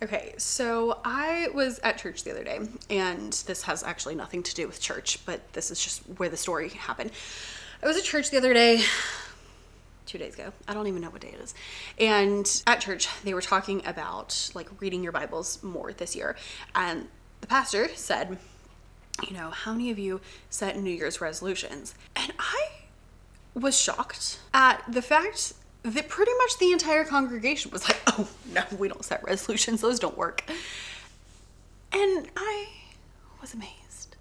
Okay, so I was at church the other day, and this has actually nothing to do with church, but this is just where the story happened. I was at church the other day, 2 days ago. I don't even know what day it is. And at church, they were talking about like reading your Bibles more this year. And the pastor said, how many of you set New Year's resolutions? And I was shocked at the fact that pretty much the entire congregation was like, oh, no, we don't set resolutions. Those don't work. And I was amazed.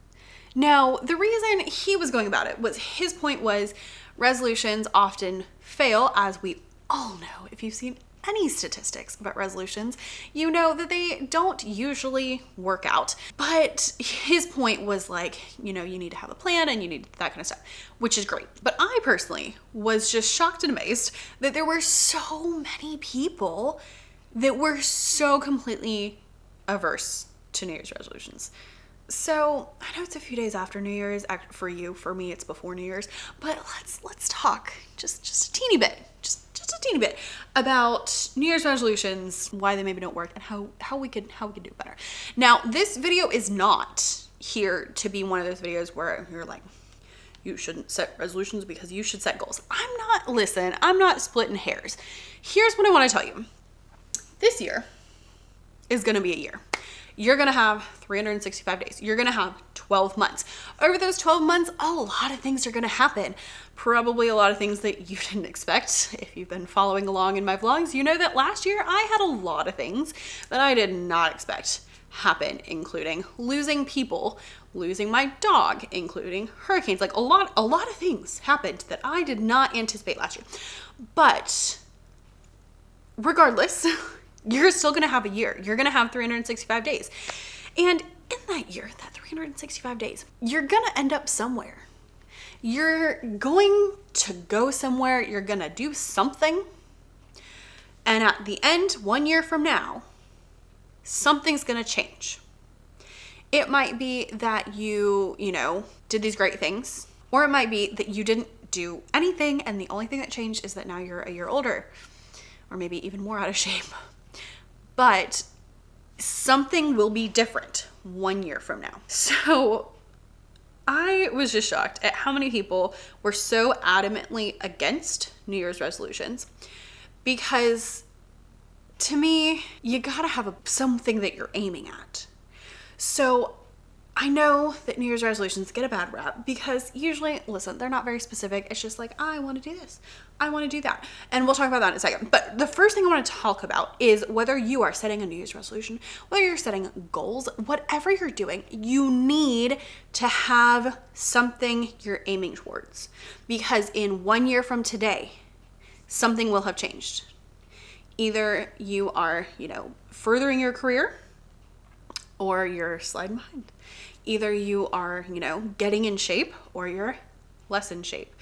Now, the reason he was going about it was his point was resolutions often fail, as we all know. If you've seen any statistics about resolutions, you know that they don't usually work out. But his point was like, you need to have a plan and you need that kind of stuff, which is great. But I personally was just shocked and amazed that there were so many people that were so completely averse to New Year's resolutions. So I know it's a few days after New Year's. For you, for me, it's before New Year's. But let's talk just a teeny bit, just a teeny bit about New Year's resolutions, why they maybe don't work, and how we could do better. Now, this video is not here to be one of those videos where you're like, you shouldn't set resolutions because you should set goals. I'm not splitting hairs. Here's what I want to tell you. This year is going to be a year. You're going to have 365 days. You're going to have 12 months. Over those 12 months, a lot of things are going to happen. Probably a lot of things that you didn't expect. If you've been following along in my vlogs, you know that last year I had a lot of things that I did not expect happen, including losing people, losing my dog, including hurricanes. Like a lot of things happened that I did not anticipate last year. But regardless, you're still going to have a year. You're going to have 365 days. And in that year, that 365 days, you're going to end up somewhere. You're going to go somewhere. You're going to do something. And at the end, 1 year from now, something's going to change. It might be that you did these great things, or it might be that you didn't do anything. And the only thing that changed is that now you're a year older, or maybe even more out of shape. But something will be different 1 year from now. So I was just shocked at how many people were so adamantly against New Year's resolutions, because to me, you gotta have something that you're aiming at. So I know that New Year's resolutions get a bad rap because usually, listen, they're not very specific. It's just like, I want to do this. I want to do that. And we'll talk about that in a second. But the first thing I want to talk about is whether you are setting a New Year's resolution, whether you're setting goals, whatever you're doing, you need to have something you're aiming towards. Because in 1 year from today, something will have changed. Either you are, furthering your career, or you're sliding behind. Either you are, getting in shape, or you're less in shape.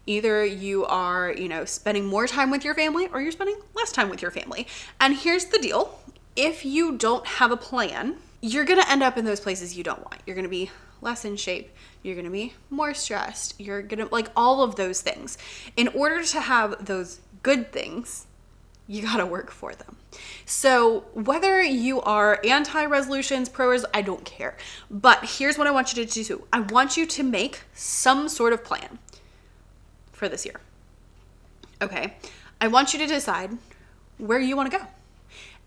Either you are, spending more time with your family, or you're spending less time with your family. And here's the deal. If you don't have a plan, you're going to end up in those places you don't want. You're going to be less in shape. You're going to be more stressed. You're going to all of those things. In order to have those good things, you got to work for them. So whether you are anti-resolutions, I don't care. But here's what I want you to do. I want you to make some sort of plan for this year. Okay. I want you to decide where you want to go.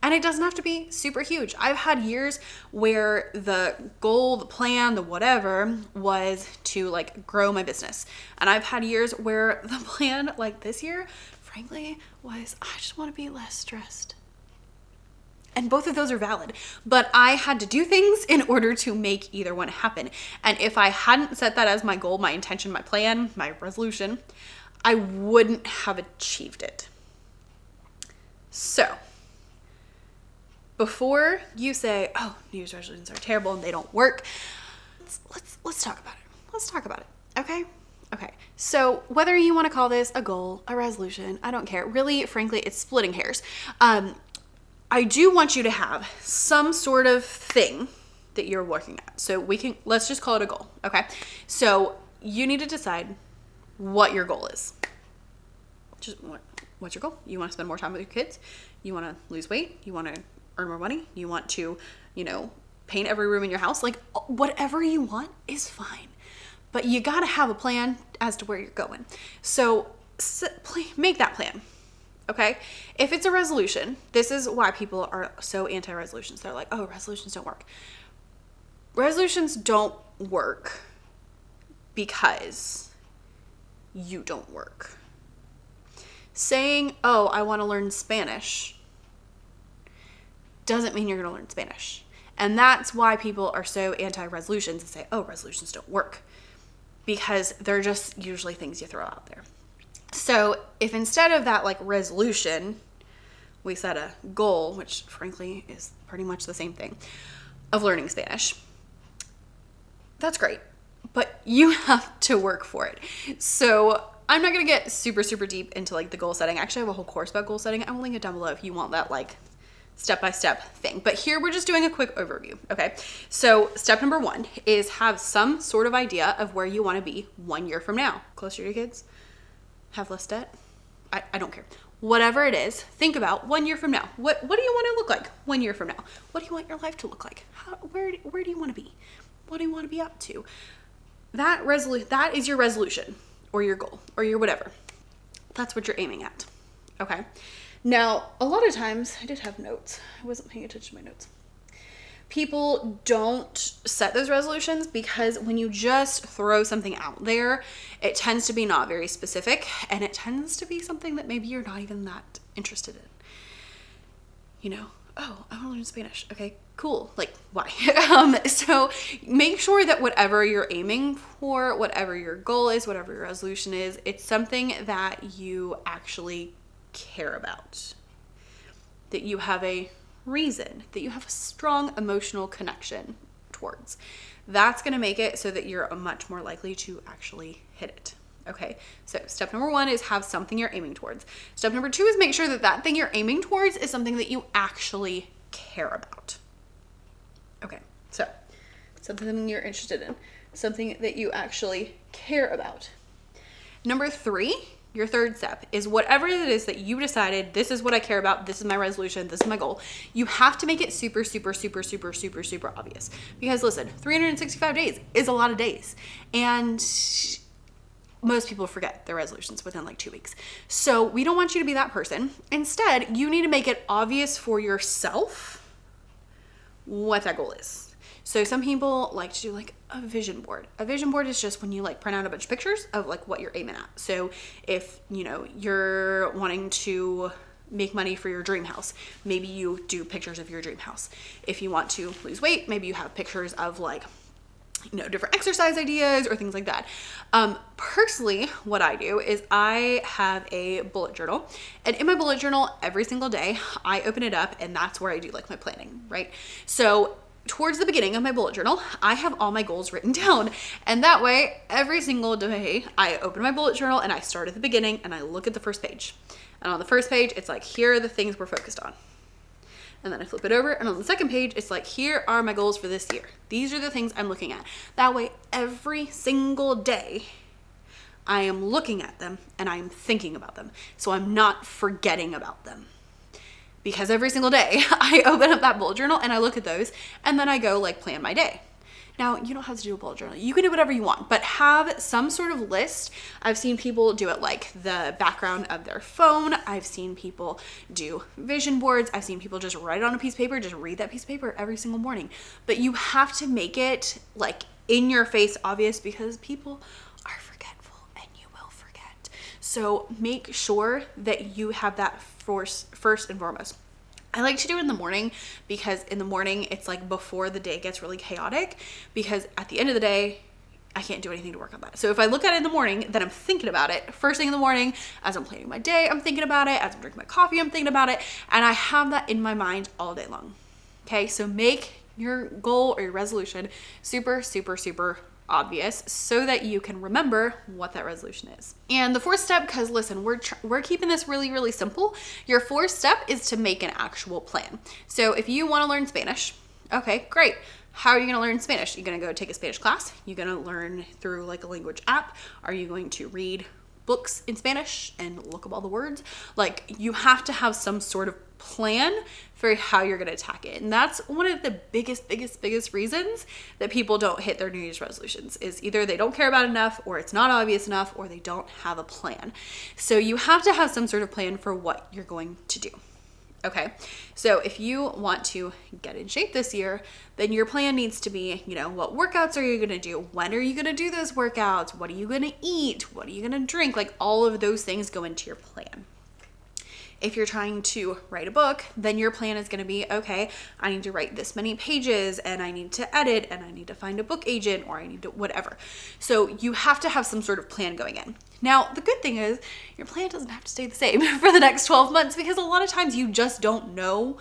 And it doesn't have to be super huge. I've had years where the goal, the plan, the whatever was to grow my business. And I've had years where the plan, like this year, frankly, was I just want to be less stressed. And both of those are valid. But I had to do things in order to make either one happen. And if I hadn't set that as my goal, my intention, my plan, my resolution, I wouldn't have achieved it. So, before you say, oh, New Year's resolutions are terrible and they don't work, let's talk about it. Let's talk about it, okay? Okay, so whether you want to call this a goal, a resolution, I don't care. Really, frankly, it's splitting hairs. I do want you to have some sort of thing that you're working at. So let's just call it a goal, okay? So you need to decide what your goal is. Just what's your goal? You want to spend more time with your kids? You want to lose weight? You want to earn more money, you want to, paint every room in your house, like whatever you want is fine. But you got to have a plan as to where you're going. So make that plan. Okay. If it's a resolution, this is why people are so anti-resolutions. They're like, oh, resolutions don't work. Resolutions don't work because you don't work. Saying, oh, I want to learn Spanish doesn't mean you're going to learn Spanish. And that's why people are so anti-resolutions and say, oh, resolutions don't work, because they're just usually things you throw out there. So if instead of that like resolution, we set a goal, which frankly is pretty much the same thing, of learning Spanish, that's great, but you have to work for it. So I'm not going to get super, super deep into like the goal setting. Actually, I have a whole course about goal setting. I will link it down below if you want that like step-by-step thing. But here we're just doing a quick overview. Okay. So step number 1 is have some sort of idea of where you want to be 1 year from now. Closer to your kids, have less debt. I don't care. Whatever it is, think about 1 year from now. What do you want to look like 1 year from now? What do you want your life to look like? Where do you want to be? What do you want to be up to? That is your resolution or your goal or your whatever. That's what you're aiming at. Okay. Now, a lot of times, I did have notes. I wasn't paying attention to my notes. People don't set those resolutions because when you just throw something out there, it tends to be not very specific, and it tends to be something that maybe you're not even that interested in. Oh, I want to learn Spanish. Okay, cool. Like, why? So make sure that whatever you're aiming for, whatever your goal is, whatever your resolution is, it's something that you actually care about, that you have a reason, that you have a strong emotional connection towards. That's going to make it so that you're much more likely to actually hit it. Okay, so step number 1 is have something you're aiming towards. Step number 2 is make sure that that thing you're aiming towards is something that you actually care about. Okay, so something you're interested in, something that you actually care about. Number 3, your third step is whatever it is that you decided, this is what I care about, this is my resolution, this is my goal. You have to make it super, super, super, super, super, super obvious. Because listen, 365 days is a lot of days. And most people forget their resolutions within like 2 weeks. So we don't want you to be that person. Instead, you need to make it obvious for yourself what that goal is. So some people like to do like a vision board. A vision board is just when you like print out a bunch of pictures of like what you're aiming at. So if, you're wanting to make money for your dream house, maybe you do pictures of your dream house. If you want to lose weight, maybe you have pictures of like, different exercise ideas or things like that. Personally, what I do is I have a bullet journal, and in my bullet journal every single day, I open it up and that's where I do like my planning, right? So towards the beginning of my bullet journal, I have all my goals written down. And that way, every single day, I open my bullet journal and I start at the beginning and I look at the first page. And on the first page, it's like, here are the things we're focused on. And then I flip it over, and on the second page, it's like, here are my goals for this year. These are the things I'm looking at. That way, every single day, I am looking at them and I am thinking about them. So I'm not forgetting about them. Because every single day I open up that bullet journal and I look at those, and then I go like plan my day. Now, you don't have to do a bullet journal. You can do whatever you want, but have some sort of list. I've seen people do it like the background of their phone. I've seen people do vision boards. I've seen people just write it on a piece of paper, just read that piece of paper every single morning. But you have to make it like in your face obvious, because people are forgetful and you will forget. So make sure that you have that first and foremost. I like to do it in the morning, because in the morning it's like before the day gets really chaotic, because at the end of the day, I can't do anything to work on that. So if I look at it in the morning, then I'm thinking about it first thing in the morning. As I'm planning my day, I'm thinking about it. As I'm drinking my coffee, I'm thinking about it. And I have that in my mind all day long. Okay, so make your goal or your resolution super, super, super obvious so that you can remember what that resolution is. And the fourth step, because listen, we're keeping this really, really simple. Your fourth step is to make an actual plan. So if you want to learn Spanish, okay, great. How are you going to learn Spanish? You're going to go take a Spanish class? You're going to learn through like a language app? Are you going to read books in Spanish and look up all the words. Like, you have to have some sort of plan for how you're going to attack it. And that's one of the biggest reasons that people don't hit their New Year's resolutions, is either they don't care about it enough, or it's not obvious enough, or they don't have a plan. So you have to have some sort of plan for what you're going to do. Okay, so if you want to get in shape this year, then your plan needs to be, what workouts are you going to do? When are you going to do those workouts? What are you going to eat? What are you going to drink? Like, all of those things go into your plan. If you're trying to write a book, then your plan is going to be, okay, I need to write this many pages, and I need to edit, and I need to find a book agent, or I need to whatever. So you have to have some sort of plan going in. Now, the good thing is your plan doesn't have to stay the same for the next 12 months, because a lot of times you just don't know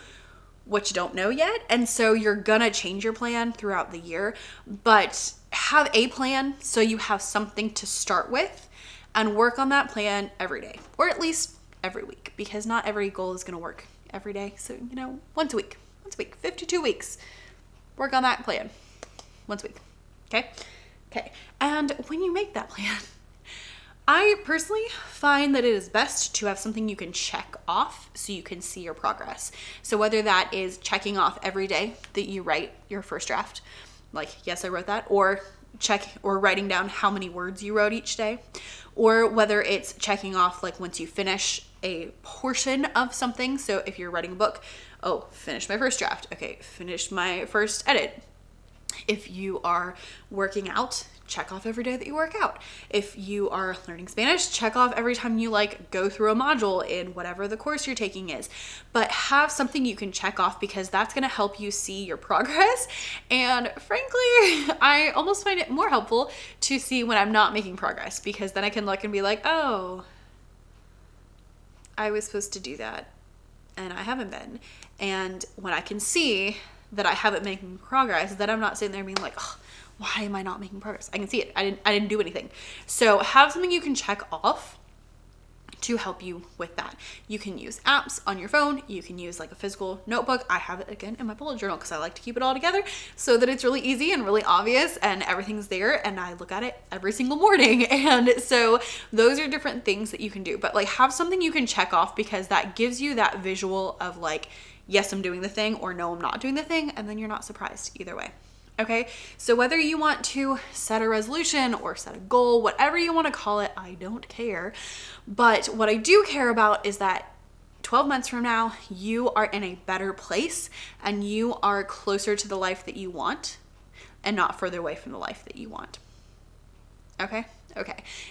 what you don't know yet. And so you're gonna change your plan throughout the year, but have a plan so you have something to start with, and work on that plan every day, or at least every week, because not every goal is going to work every day. So, once a week, 52 weeks, work on that plan once a week. Okay. And when you make that plan, I personally find that it is best to have something you can check off so you can see your progress. So whether that is checking off every day that you write your first draft, like, yes, I wrote that, or writing down how many words you wrote each day, or whether it's checking off, like, once you finish a portion of something. So if you're writing a book, finish my first draft. Okay, finish my first edit. If you are working out, check off every day that you work out. If you are learning Spanish, check off every time you go through a module in whatever the course you're taking is. But have something you can check off, because that's going to help you see your progress. And frankly, I almost find it more helpful to see when I'm not making progress, because then I can look and be like, oh, I was supposed to do that and I haven't been. And when I can see that I haven't making progress, then I'm not sitting there being like, oh, why am I not making progress? I can see it. I didn't do anything. So have something you can check off to help you with that. You can use apps on your phone. You can use like a physical notebook. I have it again in my bullet journal because I like to keep it all together so that it's really easy and really obvious and everything's there, and I look at it every single morning. And so those are different things that you can do, but like have something you can check off, because that gives you that visual of like, yes, I'm doing the thing, or no, I'm not doing the thing. And then you're not surprised either way. Okay, so whether you want to set a resolution or set a goal, whatever you want to call it, I don't care. But what I do care about is that 12 months from now, you are in a better place and you are closer to the life that you want and not further away from the life that you want. Okay.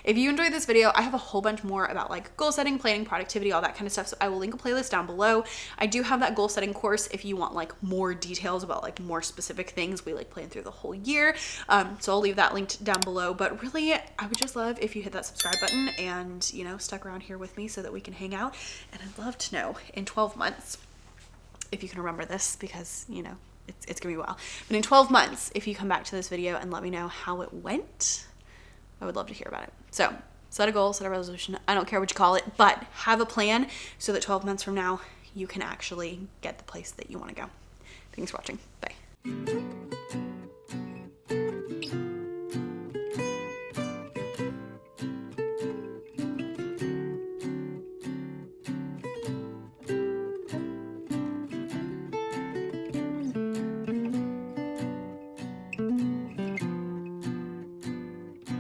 If you enjoyed this video, I have a whole bunch more about like goal setting, planning, productivity, all that kind of stuff. So I will link a playlist down below. I do have that goal setting course if you want like more details about like more specific things we like plan through the whole year. So I'll leave that linked down below. But really, I would just love if you hit that subscribe button and, stuck around here with me so that we can hang out. And I'd love to know in 12 months, if you can remember this, because, it's gonna be a while. But in 12 months, if you come back to this video and let me know how it went, I would love to hear about it. So set a goal, set a resolution. I don't care what you call it, but have a plan so that 12 months from now, you can actually get the place that you want to go. Thanks for watching. Bye.